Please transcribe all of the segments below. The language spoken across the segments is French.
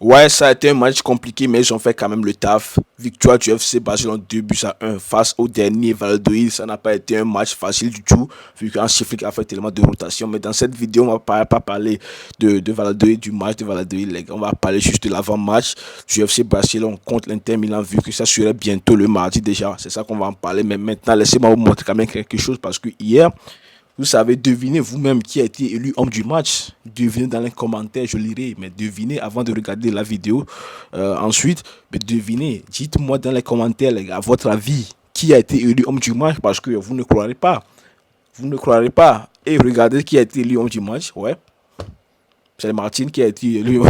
Ouais, ça a été un match compliqué, mais ils ont fait quand même le taf. Victoire du FC Barcelone 2 buts à 1 face au dernier Valladolid. Ça n'a pas été un match facile du tout, vu qu'un Sheffield a fait tellement de rotation. Mais dans cette vidéo, on va pas parler de Valladolid, du match de Valladolid, les gars. On va parler juste de l'avant-match du FC Barcelone contre l'Inter Milan, vu que ça serait bientôt le mardi déjà. C'est ça qu'on va en parler. Mais maintenant, laissez-moi vous montrer quand même quelque chose, parce que hier, vous savez, devinez vous-même qui a été élu homme du match. Devinez dans les commentaires, je lirai, mais devinez avant de regarder la vidéo. Ensuite, mais devinez, dites-moi dans les commentaires, les gars, à votre avis, qui a été élu homme du match, parce que vous ne croirez pas. Vous ne croirez pas. Et regardez qui a été élu homme du match. Ouais, c'est Martin qui a été élu.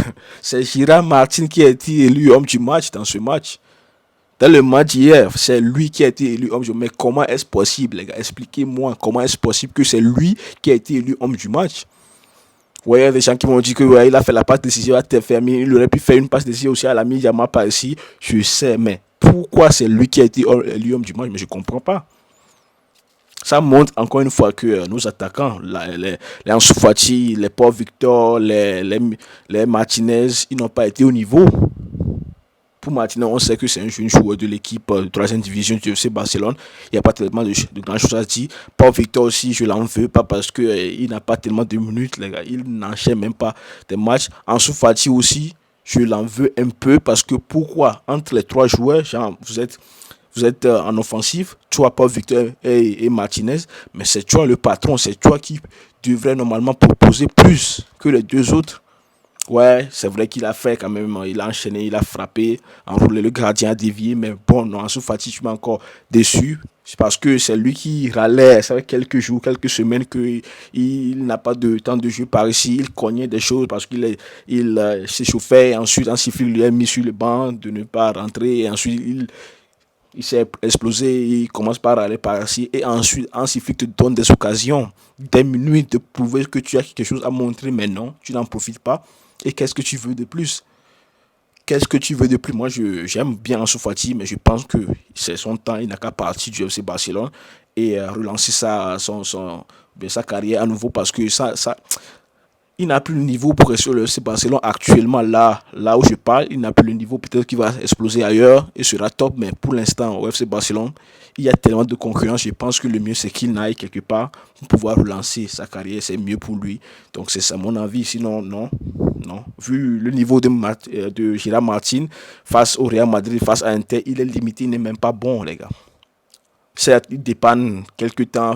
C'est Girard Martin qui a été élu homme du match dans ce match. Dans le match hier, c'est lui qui a été élu homme du match. Mais comment est-ce possible, les gars? Expliquez-moi comment est-ce possible que c'est lui qui a été élu homme du match. Ouais, il y a des gens qui m'ont dit que ouais, il a fait la passe décisive à TFM. Il aurait pu faire une passe décisive aussi à la Yama par ici. Je sais, mais pourquoi c'est lui qui a été élu homme du match? Mais je ne comprends pas. Ça montre encore une fois que nos attaquants, les Ansu Fati, les Paul Victor, les Martinez, ils n'ont pas été au niveau. Pour Martinez, on sait que c'est un jeune joueur de l'équipe de 3 division du FC Barcelone. Il n'y a pas tellement de grandes choses à dire. Paul Victor aussi, je l'en veux pas parce que il n'a pas tellement de minutes, les gars. Il n'enchaîne même pas des matchs. Ansu Fati aussi, je l'en veux un peu parce que pourquoi entre les trois joueurs, genre, vous êtes en offensive, toi, Paul Victor et Martinez, mais c'est toi le patron, c'est toi qui devrais normalement proposer plus que les deux autres. Ouais, c'est vrai qu'il a fait quand même, il a enchaîné, il a frappé, enroulé, le gardien a dévié, mais bon, non, Ansu Fati, je suis encore déçu. C'est parce que c'est lui qui râlait, ça fait quelques jours, quelques semaines qu'il n'a pas de temps de jeu par ici, il cognait des choses parce qu'il s'échauffait, ensuite un sifflet lui a mis sur le banc de ne pas rentrer, et ensuite il s'est explosé, il commence par aller par ici, et ensuite un sifflet te donne des occasions, des minutes de prouver que tu as quelque chose à montrer, mais non, tu n'en profites pas. Et qu'est-ce que tu veux de plus? Qu'est-ce que tu veux de plus? Moi, j'aime bien Ansu Fati, mais je pense que c'est son temps. Il n'a qu'à partir du FC Barcelone et relancer sa carrière à nouveau parce que il n'a plus le niveau pour rester sur le FC Barcelone actuellement là où je parle. Il n'a plus le niveau. Peut-être qu'il va exploser ailleurs et sera top, mais pour l'instant, au FC Barcelone, il y a tellement de concurrence. Je pense que le mieux, c'est qu'il n'aille quelque part pour pouvoir relancer sa carrière. C'est mieux pour lui. Donc, c'est ça mon avis. Sinon, non. Non. Vu le niveau de Gérard Martin face au Real Madrid, face à Inter, il est limité. Il n'est même pas bon, les gars. Certes, il dépanne quelques temps,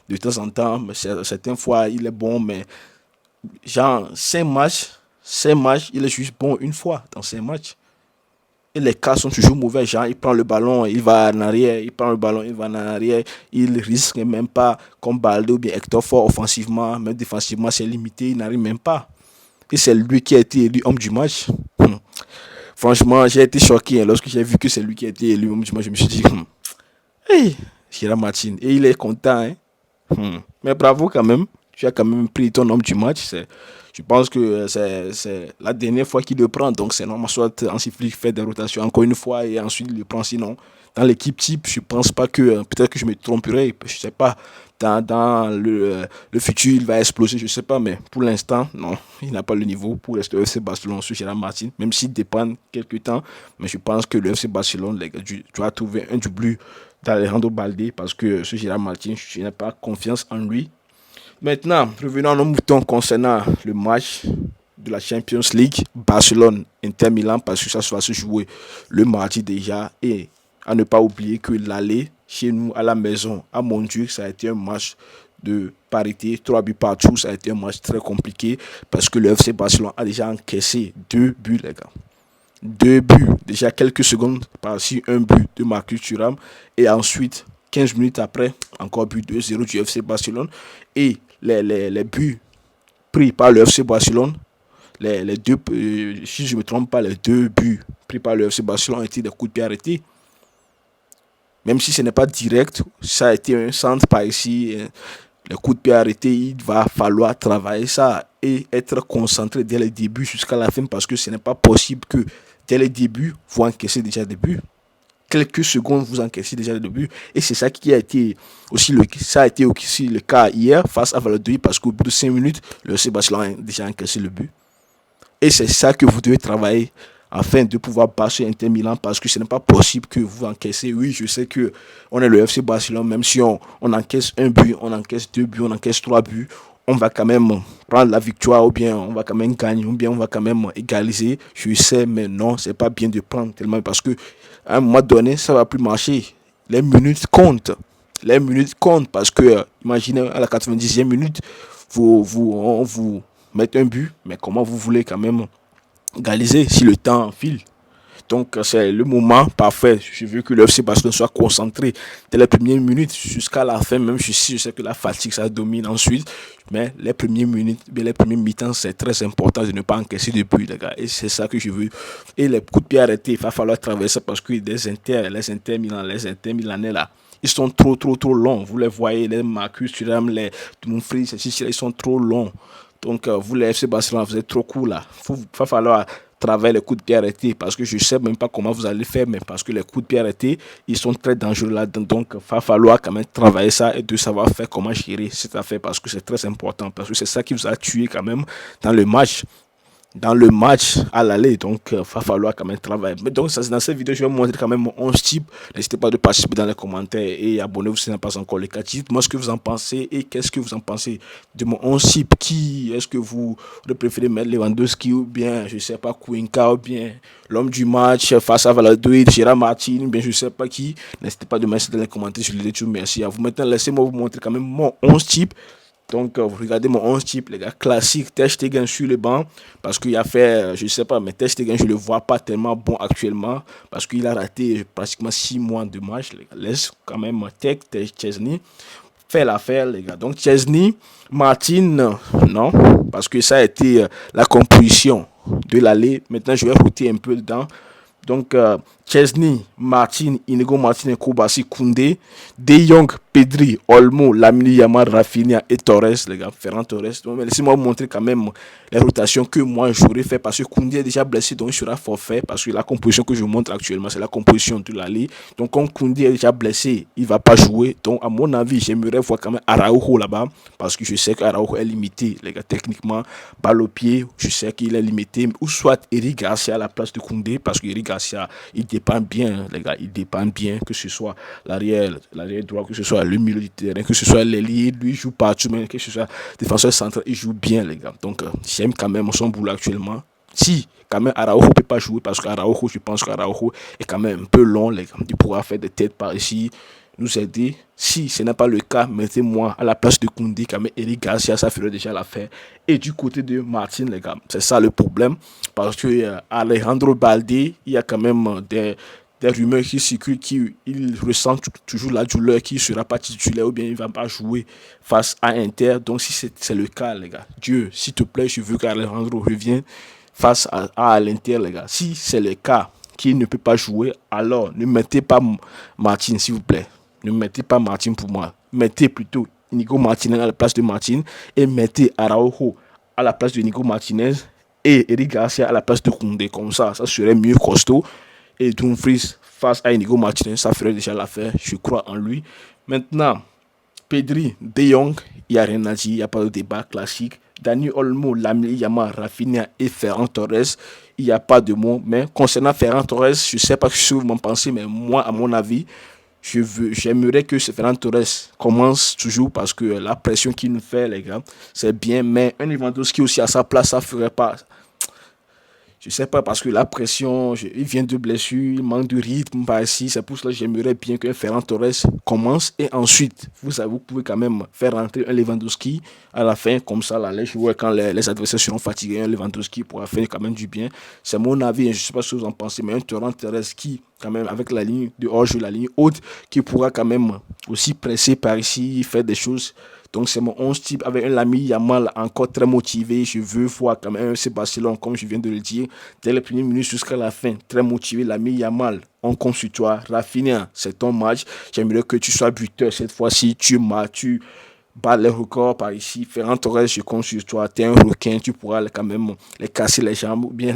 de temps en temps, mais certaines fois, il est bon, mais genre 5 matchs, il est juste bon une fois dans 5 matchs. Et les cas sont toujours mauvais. Genre, il prend le ballon, il va en arrière, il prend le ballon, il va en arrière. Il risque même pas, comme Balde ou bien Hector Fort, offensivement, même défensivement, c'est limité, il n'arrive même pas. Et c'est lui qui a été élu homme du match. Franchement, j'ai été choqué hein, lorsque j'ai vu que c'est lui qui a été élu homme du match. Je me suis dit, hey, Gérard Martin. Et il est content. Hein. Mais bravo quand même. Tu as quand même pris ton homme du match. Je pense que c'est la dernière fois qu'il le prend. Donc c'est normal. Soit Hansi Flick fait des rotations encore une fois et ensuite il le prend. Sinon, dans l'équipe type, je pense pas que. Peut-être que je me tromperai. Je sais pas. Dans le futur, il va exploser. Je sais pas. Mais pour l'instant, non. Il n'a pas le niveau pour rester au FC Barcelone sur Gérard Martin. Même s'il dépend quelques temps. Mais je pense que le FC Barcelone, les gars, tu dois trouver un doublure d'Alejandro Balde parce que ce Gérard Martin, je n'ai pas confiance en lui. Maintenant, revenons à nos moutons concernant le match de la Champions League, Barcelone-Inter Milan, parce que ça va se jouer le mardi déjà. Et à ne pas oublier que l'aller chez nous à la maison, à Montjuic, ça a été un match de parité, 3 buts partout, ça a été un match très compliqué parce que le FC Barcelone a déjà encaissé 2 buts, les gars. 2 buts, déjà quelques secondes par-ci, un but de Marcus Thuram et ensuite 15 minutes après, encore but 2-0 du FC Barcelone et les buts pris par le FC Barcelone, les deux, si je ne me trompe pas, les 2 buts pris par le FC Barcelone ont été des coups de pied arrêtés. Même si ce n'est pas direct, ça a été un centre par ici, les coups de pied arrêtés, il va falloir travailler ça et être concentré dès le début jusqu'à la fin parce que ce n'est pas possible que dès le début, vous encaissez déjà des buts. Quelques secondes, vous encaissez déjà des buts. Et c'est ça qui a été ça a été aussi le cas hier face à Valladolid parce qu'au bout de 5 minutes, le FC Barcelone a déjà encaissé le but. Et c'est ça que vous devez travailler afin de pouvoir battre Inter Milan parce que ce n'est pas possible que vous encaissez. Oui, je sais que on est le FC Barcelone, même si on encaisse un but, on encaisse deux buts, on encaisse trois buts, on va quand même prendre la victoire ou bien on va quand même gagner ou bien on va quand même égaliser. Je sais, mais non, c'est pas bien de prendre tellement parce que à un moment donné, ça va plus marcher. Les minutes comptent. Les minutes comptent parce que, imaginez, à la 90e minute, on vous met un but, mais comment vous voulez quand même égaliser si le temps file. Donc c'est le moment parfait. Je veux que le FC Barcelone soit concentré dès les premières minutes jusqu'à la fin. Même je sais que la fatigue ça domine ensuite. Mais les premières minutes, bien les premiers mi-temps, c'est très important de ne pas encaisser de but, les gars. Et c'est ça que je veux. Et les coups de pied arrêtés, il va falloir traverser parce que les Inter Milanais là, ils sont trop longs. Vous les voyez, les Marcus Thuram, les Dumfries, ils sont trop longs. Donc, vous, les FC Barcelone, vous êtes trop cool là. Il va falloir travailler les coups de pied arrêtés parce que je ne sais même pas comment vous allez faire, mais parce que les coups de pied arrêtés, ils sont très dangereux là. Donc, il va falloir quand même travailler ça et de savoir faire comment gérer cette affaire parce que c'est très important. Parce que c'est ça qui vous a tué quand même dans le match. Dans le match à l'aller, donc il va falloir quand même travailler. Mais donc ça, dans cette vidéo, je vais vous montrer quand même mon 11 type. N'hésitez pas de participer dans les commentaires et abonnez-vous si ce n'est pas encore le cas. Dites-moi ce que vous en pensez et qu'est-ce que vous en pensez de mon 11 type. Qui est-ce que vous préférez mettre, Lewandowski ou bien, je ne sais pas, Cuenca ou bien l'homme du match face à Valladolid, Gérard Martin, ou bien je ne sais pas qui. N'hésitez pas de mettre ça dans les commentaires, je les dis tout. Merci à vous. Maintenant, laissez-moi vous montrer quand même mon 11 type. Donc, vous regardez mon 11 type, les gars, classique, Ter Stegen sur le banc, parce qu'il a fait, je ne sais pas, mais Ter Stegen, je ne le vois pas tellement bon actuellement, parce qu'il a raté pratiquement 6 mois de match, les gars. Laisse quand même Chesney faire l'affaire, les gars. Donc, Chesney, Martin, non, parce que ça a été la composition de l'aller. Maintenant, je vais router un peu dedans. Donc, Chesney, Martin, Inigo Martin, Koubassi, Koundé, De Jong, Pedri, Olmo, Lamine Yamal, Rafinha et Torres, les gars, Ferran Torres. Donc, laissez-moi vous montrer quand même les rotations que moi j'aurais fait parce que Koundé est déjà blessé, donc il sera forfait parce que la composition que je vous montre actuellement, c'est la composition de la Ligue. Donc, comme Koundé est déjà blessé, il ne va pas jouer. Donc, à mon avis, j'aimerais voir quand même Araujo là-bas parce que je sais qu'Araujo est limité, les gars, techniquement, balle au pied, je sais qu'il est limité. Ou soit Eric Garcia à la place de Koundé parce que Eric Garcia, il dépend bien, les gars, il dépend bien, que ce soit l'arrière droit, que ce soit le milieu du terrain, que ce soit l'ailier, lui il joue partout, mais que ce soit défenseur central, il joue bien, les gars. Donc, j'aime quand même son boulot actuellement. Si, quand même, Araujo ne peut pas jouer parce qu'Araujo, je pense qu'Araujo est quand même un peu long, les gars. Il pourra faire des têtes par ici, nous aider. Si ce n'est pas le cas, mettez-moi à la place de Koundé, quand même, Eric Garcia, ça ferait déjà l'affaire. Et du côté de Martin, les gars, c'est ça le problème. Parce que Alejandro Balde, il y a quand même des rumeurs qui circulent qu'il ressent toujours la douleur, qu'il ne sera pas titulaire ou bien il ne va pas jouer face à Inter. Donc si c'est le cas, les gars, Dieu, s'il te plaît, je veux qu'Alejandro revienne face à l'Inter, les gars. Si c'est le cas qu'il ne peut pas jouer, alors ne mettez pas Martin, s'il vous plaît. Ne mettez pas Martin pour moi. Mettez plutôt Nico Martinez à la place de Martin et mettez Araujo à la place de Nico Martinez et Eric Garcia à la place de Koundé. Comme ça serait mieux costaud. Et Dumfries face à Inigo Martinez, ça ferait déjà l'affaire. Je crois en lui. Maintenant, Pedri, De Jong, il n'y a rien à dire, il n'y a pas de débat classique. Dani Olmo, Lamine Yamal, Rafinha et Ferran Torres, il n'y a pas de mots. Mais concernant Ferran Torres, je ne sais pas ce que vous m'en pensez, mais moi, à mon avis, j'aimerais que ce Ferran Torres commence toujours parce que la pression qu'il nous fait, les gars, c'est bien. Mais un Lewandowski aussi à sa place, ça ne ferait pas. Je ne sais pas, parce que la pression, il vient de blessure, il manque de rythme par ici. C'est pour cela que j'aimerais bien qu'un Ferran Torres commence. Et ensuite, vous pouvez quand même faire rentrer un Lewandowski à la fin. Comme ça, là, les joueurs, quand les adversaires seront fatigués, un Lewandowski pourra faire quand même du bien. C'est mon avis, je ne sais pas ce que vous en pensez, mais un Ferran Torres qui, quand même, avec la ligne de hors-jeu, la ligne haute, qui pourra quand même aussi presser par ici, faire des choses. Donc c'est mon 11 type avec un Lamine Yamal encore très motivé. Je veux voir quand même ce Barcelone, comme je viens de le dire, dès les premières minutes jusqu'à la fin. Très motivé, Lamine Yamal, on compte sur toi. Rafinha, c'est ton match. J'aimerais que tu sois buteur cette fois-ci. Tu bats les records par ici. Ferran Torres, je compte sur toi. Tu es un requin, tu pourras quand même les casser les jambes ou bien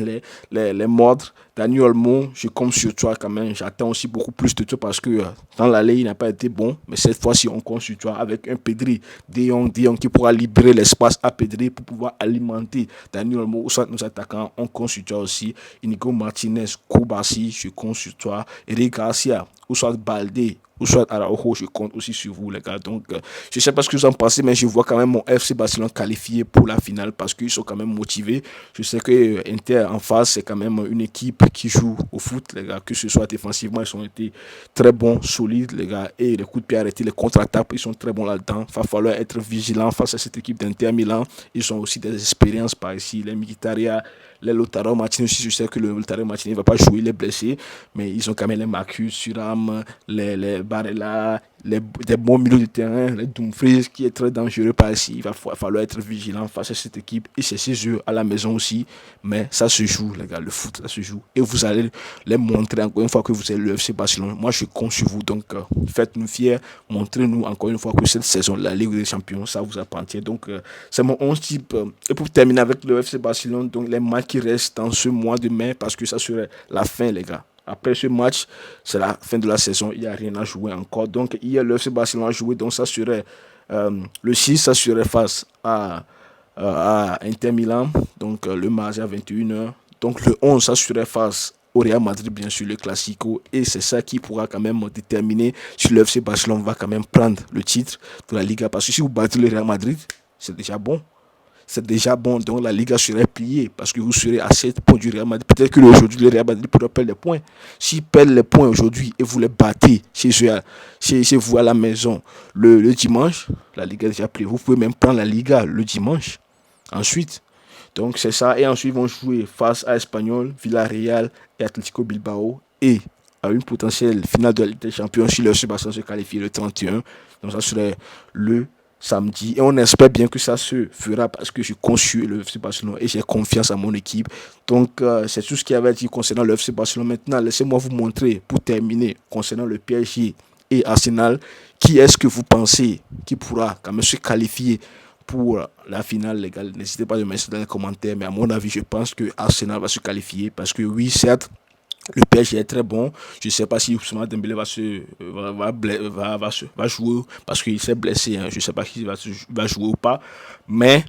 les mordre. Dani Olmo, je compte sur toi quand même. J'attends aussi beaucoup plus de toi parce que dans l'aller, il n'a pas été bon. Mais cette fois-ci, on compte sur toi avec un Pedri, De Jong qui pourra libérer l'espace à Pedri pour pouvoir alimenter Dani Olmo ou soit nos attaquants. On compte sur toi aussi. Inigo Martinez, Koubassi, je compte sur toi. Eric Garcia, ou soit Balde, ou soit Araujo, je compte aussi sur vous, les gars. Donc, je ne sais pas ce que vous en pensez, mais je vois quand même mon FC Barcelone qualifié pour la finale parce qu'ils sont quand même motivés. Je sais que Inter en face, c'est quand même une équipe qui joue au foot, les gars. Que ce soit défensivement, ils ont été très bons, solides, les gars. Et les coups de pied arrêtés, les contre-attaques, ils sont très bons là-dedans. Il va falloir être vigilant face à cette équipe d'Inter Milan. Ils ont aussi des expériences par ici. Les Mkhitaryan, les Lautaro Martinez aussi, je sais que le Lautaro Martinez ne va pas jouer, il est blessé, mais ils ont quand même les Marcus Thuram, les Barella, des bons milieux de terrain, les Dumfries qui est très dangereux par ici. Il va falloir être vigilant face à cette équipe et c'est ses jeux à la maison aussi, mais ça se joue, les gars, le foot, ça se joue. Et vous allez les montrer encore une fois que vous êtes le FC Barcelone. Moi, je compte sur vous, donc faites-nous fiers, montrez-nous encore une fois que cette saison, la Ligue des Champions, ça vous appartient. Donc, c'est mon 11 type. Et pour terminer avec le FC Barcelone, donc les matchs qui restent dans ce mois de mai, parce que ça serait la fin, les gars. Après ce match, c'est la fin de la saison. Il n'y a rien à jouer encore. Donc, hier, le FC Barcelone a joué. Donc, ça serait le 6, ça serait face à Inter Milan. Donc, le mardi à 21h. Donc, le 11, ça serait face au Real Madrid, bien sûr, le Classico. Et c'est ça qui pourra quand même déterminer si le FC Barcelone va quand même prendre le titre de la Liga. Parce que si vous battez le Real Madrid, c'est déjà bon. C'est déjà bon, donc la Liga serait pliée parce que vous serez à 7 points du Real Madrid. Peut-être que aujourd'hui, le Real Madrid pourrait perdre les points. S'ils perdent les points aujourd'hui et vous les battez chez vous à la maison le dimanche, la Liga est déjà pliée. Vous pouvez même prendre la Liga le dimanche. Ensuite, donc c'est ça. Et ensuite, ils vont jouer face à Espanyol, Villarreal et Atlético Bilbao. Et à une potentielle finale de la Ligue des Champions si le Barcelone se qualifie le 31. Donc ça serait le samedi et on espère bien que ça se fera parce que je conçue le FC Barcelone et j'ai confiance à mon équipe. Donc c'est tout ce qu'il y avait à dire concernant le FC Barcelone. Maintenant, laissez-moi vous montrer pour terminer concernant le PSG et Arsenal, qui est-ce que vous pensez qui pourra quand même se qualifier pour la finale, les gars. N'hésitez pas à me mettre dans les commentaires, mais à mon avis, je pense que Arsenal va se qualifier parce que oui, certes, le PSG est très bon. Je ne sais pas si Ousmane Dembélé va jouer parce qu'il s'est blessé. Hein. Je ne sais pas s'il va jouer ou pas. Mais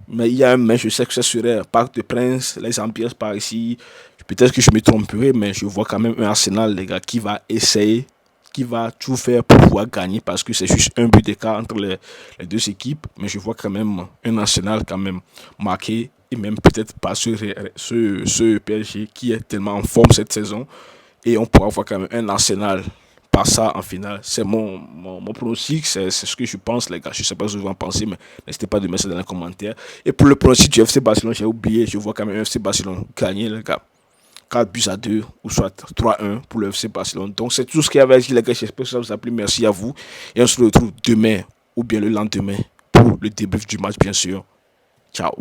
il y a un mais. Je sais que ce serait Parc de Prince, les ambiances par ici. Peut-être que je me tromperai, mais je vois quand même un Arsenal, les gars, qui va essayer, qui va tout faire pour pouvoir gagner parce que c'est juste un but d'écart entre les deux équipes. Mais je vois quand même un Arsenal quand même marqué et même peut-être pas ce PSG qui est tellement en forme cette saison. Et on pourra voir quand même un Arsenal par ça en finale. C'est mon pronostic, c'est ce que je pense, les gars. Je ne sais pas ce que vous en pensez, mais n'hésitez pas de mettre ça dans les commentaires. Et pour le pronostic du FC Barcelone, j'ai oublié, je vois quand même un FC Barcelone gagner, les gars. 4-2 ou soit 3-1 pour le FC Barcelone. Donc c'est tout ce qu'il y avait à dire, les gars. J'espère que ça vous a plu. Merci à vous. Et on se retrouve demain ou bien le lendemain pour le débrief du match, bien sûr. Ciao.